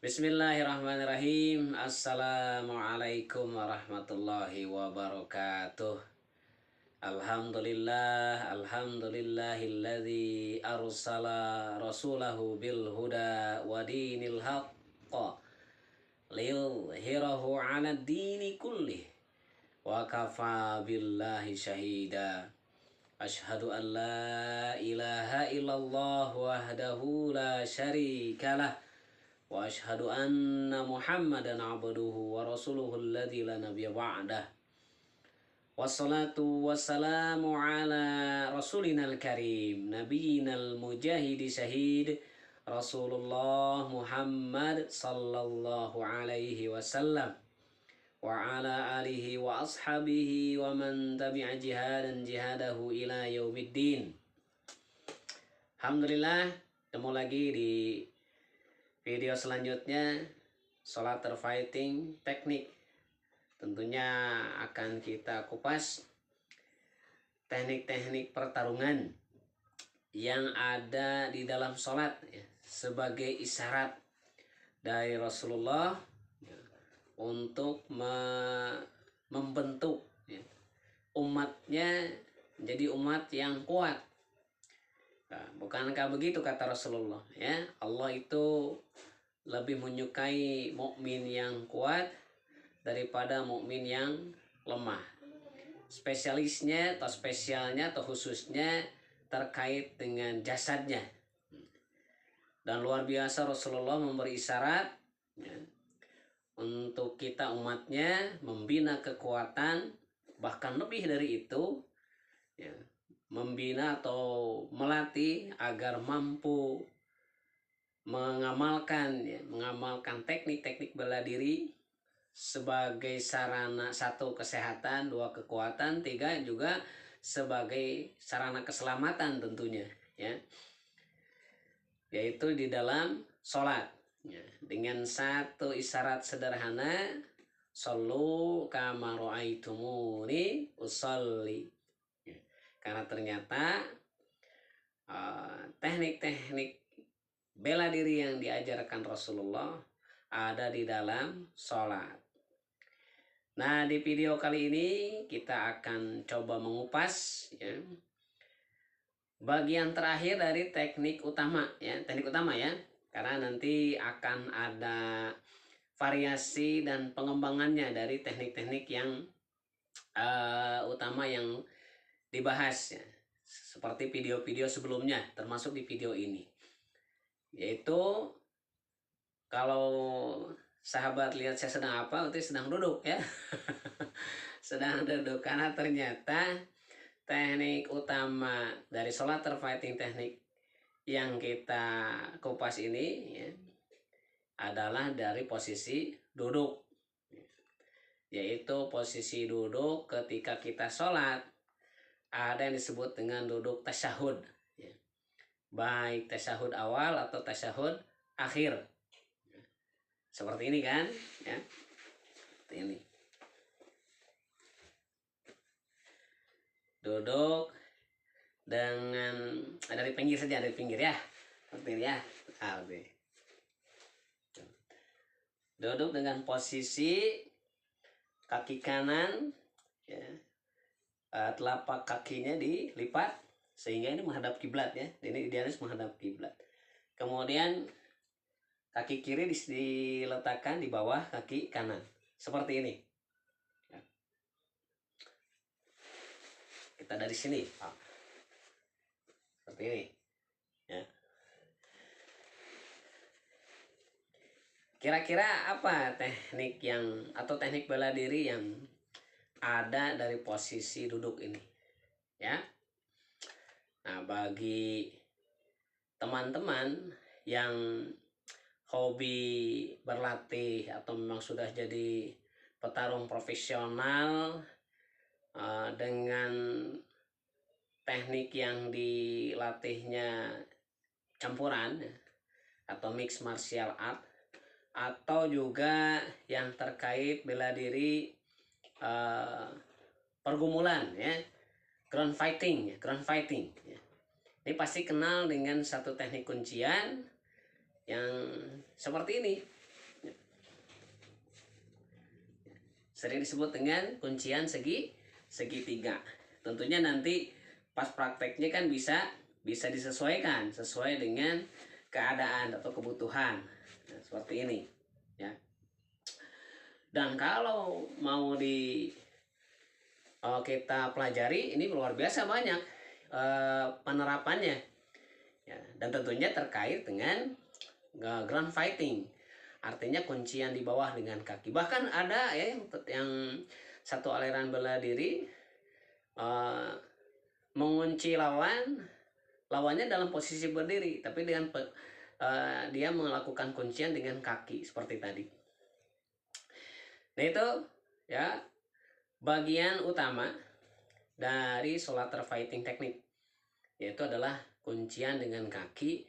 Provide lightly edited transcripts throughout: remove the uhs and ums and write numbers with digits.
Bismillahirrahmanirrahim. Assalamualaikum warahmatullahi wabarakatuh. Alhamdulillahilladzi arsala rasulahu bil huda wa dinil haqq liyudhhirahu 'alad dini kullih wa kafa billahi syahida. Asyhadu an la ilaha illallah wahdahu la syarikalah wa asyhadu anna Muhammadan abduhu wa rasuluhu alladzi la nabiyya ba'dah. Wassalatu wassalamu ala rasulinal karim nabiyinal mujahidi syahid Rasulullah Muhammad sallallahu alaihi wasallam wa ala alihi wa ashabihi wa man tabi'a jihadahu ila yaumiddin. Alhamdulillah, ketemu lagi di video selanjutnya, sholat fighting teknik. Tentunya akan kita kupas teknik-teknik pertarungan yang ada di dalam sholat ya, sebagai isyarat dari Rasulullah ya, untuk membentuk ya, umatnya menjadi umat yang kuat. Nah, bukankah begitu kata Rasulullah ya? Allah itu lebih menyukai mukmin yang kuat daripada mukmin yang lemah. Spesialisnya atau spesialnya atau khususnya terkait dengan jasadnya. Dan luar biasa Rasulullah memberi isyarat ya, untuk kita umatnya membina kekuatan, bahkan lebih dari itu ya, membina atau melatih agar mampu mengamalkan teknik-teknik bela diri sebagai sarana, satu, kesehatan, dua, kekuatan, tiga, juga sebagai sarana keselamatan tentunya ya, yaitu di dalam sholat ya, dengan satu isyarat sederhana, shollu kama ra'aitumuni usolli. Karena ternyata teknik-teknik bela diri yang diajarkan Rasulullah ada di dalam sholat. Nah, di video kali ini kita akan coba mengupas ya, bagian terakhir dari teknik utama ya, karena nanti akan ada variasi dan pengembangannya dari teknik-teknik yang utama yang dibahas ya, seperti video-video sebelumnya termasuk di video ini, yaitu kalau sahabat lihat saya sedang apa, itu sedang duduk ya. Sedang duduk, karena ternyata teknik utama dari sholat fighting teknik yang kita kupas ini ya, adalah dari posisi duduk, yaitu posisi duduk ketika kita sholat. Ada yang disebut dengan duduk tasyahud ya, baik tasyahud awal atau tasyahud akhir ya, seperti ini kan ya, seperti ini, duduk dengan dari pinggir saja, dari pinggir ya, seperti ini ya. Duduk dengan posisi kaki kanan ya, telapak kakinya dilipat sehingga ini menghadap kiblat ya. Ini idealis menghadap kiblat. Kemudian kaki kiri diletakkan di bawah kaki kanan seperti ini. Ya. Kita dari sini seperti ini. Ya. Kira-kira apa teknik teknik bela diri yang ada dari posisi duduk ini ya? Nah, bagi teman-teman yang hobi berlatih atau memang sudah jadi petarung profesional dengan teknik yang dilatihnya campuran atau mixed martial art, atau juga yang terkait bela diri pergumulan ya, ground fighting ya. Ini pasti kenal dengan satu teknik kuncian yang seperti ini sering disebut dengan kuncian segitiga. Tentunya nanti pas prakteknya kan bisa disesuaikan sesuai dengan keadaan atau kebutuhan. Nah, seperti ini ya. Dan kalau mau kita pelajari, ini luar biasa banyak penerapannya ya, dan tentunya terkait dengan ground fighting, artinya kuncian di bawah dengan kaki. Bahkan ada ya yang satu aliran bela diri mengunci lawannya dalam posisi berdiri, tapi dengan dia melakukan kuncian dengan kaki seperti tadi. Nah itu ya bagian utama dari Soulater fighting teknik, yaitu adalah kuncian dengan kaki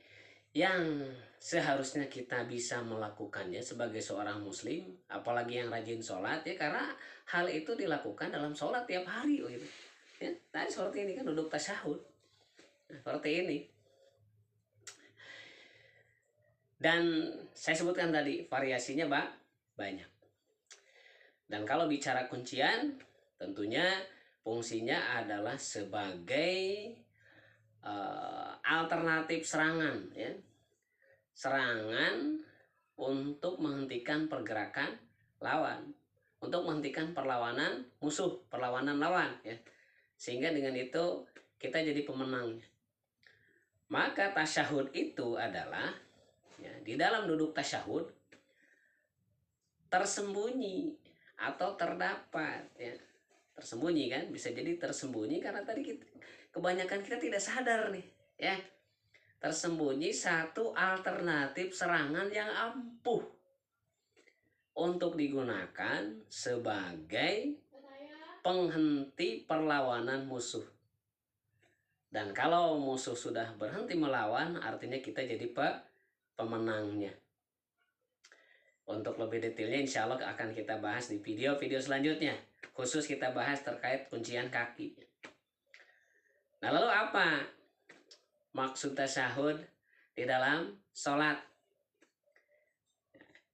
yang seharusnya kita bisa melakukannya sebagai seorang muslim, apalagi yang rajin sholat ya, karena hal itu dilakukan dalam sholat tiap hari gitu ya. Tadi seperti ini kan duduk tasyahud, nah, seperti ini. Dan saya sebutkan tadi variasinya banyak. Dan kalau bicara kuncian, tentunya fungsinya adalah sebagai alternatif serangan ya. Serangan untuk menghentikan pergerakan lawan, untuk menghentikan perlawanan musuh, perlawanan lawan ya. Sehingga dengan itu kita jadi pemenangnya. Maka tasyahud itu adalah ya, di dalam duduk tasyahud tersembunyi atau terdapat ya. Tersembunyi kan, bisa jadi tersembunyi karena tadi kebanyakan kita tidak sadar nih ya. Tersembunyi satu alternatif serangan yang ampuh untuk digunakan sebagai penghenti perlawanan musuh. Dan kalau musuh sudah berhenti melawan, artinya kita jadi pemenangnya. Untuk lebih detailnya insya Allah akan kita bahas di video-video selanjutnya. Khusus kita bahas terkait kuncian kaki. Nah lalu apa maksud tasyahud di dalam sholat?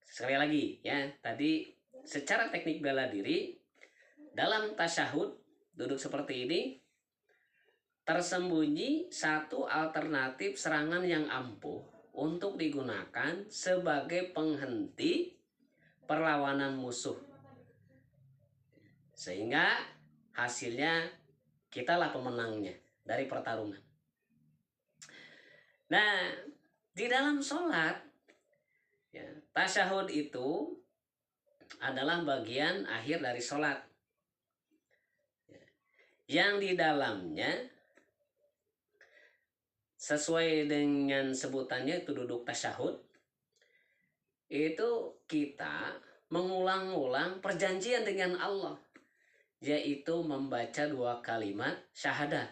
Sekali lagi ya, tadi secara teknik bela diri dalam tasyahud duduk seperti ini tersembunyi satu alternatif serangan yang ampuh untuk digunakan sebagai penghenti perlawanan musuh, sehingga hasilnya kitalah pemenangnya dari pertarungan. Nah di dalam sholat ya, tasyahud itu adalah bagian akhir dari sholat yang di dalamnya sesuai dengan sebutannya itu duduk tasyahud, itu kita mengulang-ulang perjanjian dengan Allah, yaitu membaca 2 kalimat syahadat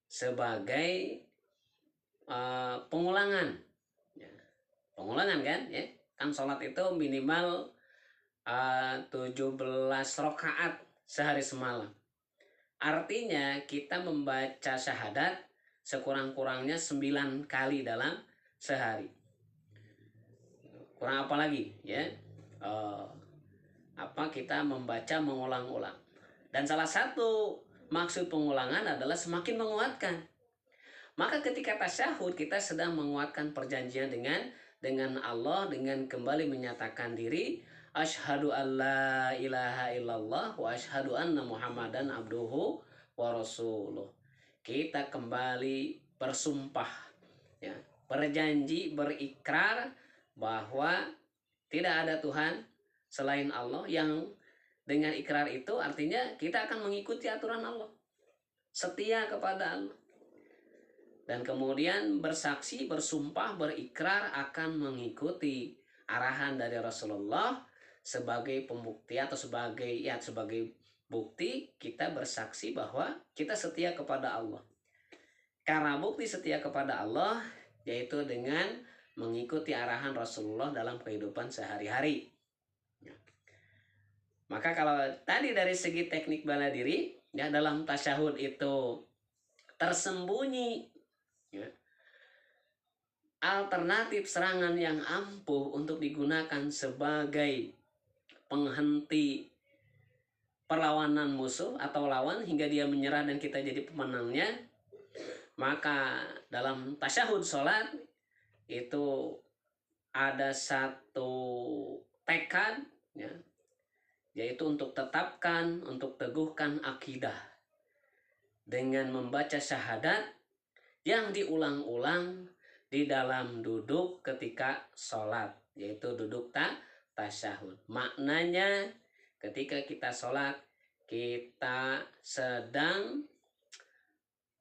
sebagai pengulangan ya. Pengulangan kan ya, kan sholat itu minimal 17 rakaat sehari semalam. Artinya kita membaca syahadat sekurang-kurangnya 9 kali dalam sehari. Kurang apa lagi ya? Kita membaca mengulang-ulang. Dan salah satu maksud pengulangan adalah semakin menguatkan. Maka ketika tasyahud kita sedang menguatkan perjanjian dengan Allah, dengan kembali menyatakan diri asyhadu alla ilaha illallah wa asyhadu anna muhammadan abduhu wa rasuluh. Kita kembali bersumpah ya, berjanji, berikrar bahwa tidak ada Tuhan selain Allah, yang dengan ikrar itu artinya kita akan mengikuti aturan Allah, setia kepada Allah. Dan kemudian bersaksi, bersumpah, berikrar akan mengikuti arahan dari Rasulullah sebagai pembukti atau sebagai bukti kita bersaksi bahwa kita setia kepada Allah. Karena bukti setia kepada Allah yaitu dengan mengikuti arahan Rasulullah dalam kehidupan sehari-hari. Maka kalau tadi dari segi teknik bela diri ya, dalam tasyahud itu tersembunyi ya, alternatif serangan yang ampuh untuk digunakan sebagai penghenti perlawanan musuh atau lawan hingga dia menyerah dan kita jadi pemenangnya. Maka dalam tasyahud sholat itu ada satu tekad, ya, yaitu untuk tetapkan, untuk teguhkan akidah dengan membaca syahadat yang diulang-ulang di dalam duduk ketika sholat, yaitu duduk tasyahud. Maknanya ketika kita sholat, kita sedang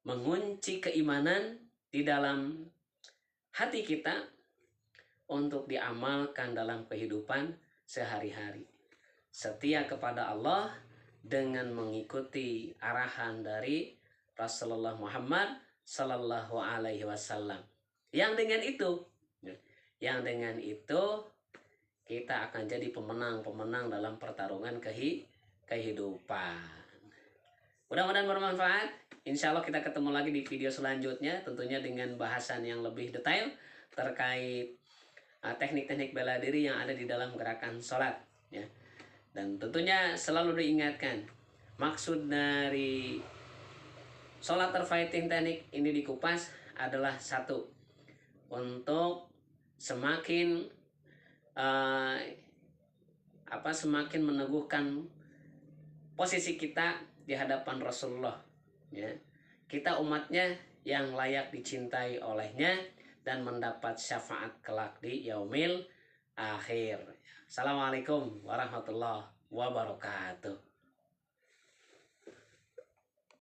mengunci keimanan di dalam hati kita untuk diamalkan dalam kehidupan sehari-hari. Setia kepada Allah dengan mengikuti arahan dari Rasulullah Muhammad Sallallahu Alaihi Wasallam. Yang dengan itu kita akan jadi pemenang dalam pertarungan kehidupan. Mudah-mudahan bermanfaat. Insya Allah kita ketemu lagi di video selanjutnya, tentunya dengan bahasan yang lebih detail terkait teknik-teknik bela diri yang ada di dalam gerakan sholat, ya. Dan tentunya selalu diingatkan, maksud dari sholat fighting teknik ini dikupas adalah satu, untuk semakin semakin meneguhkan posisi kita di hadapan Rasulullah, ya. Kita umatnya yang layak dicintai olehnya dan mendapat syafaat kelak di yaumil akhir. Assalamualaikum warahmatullahi wabarakatuh.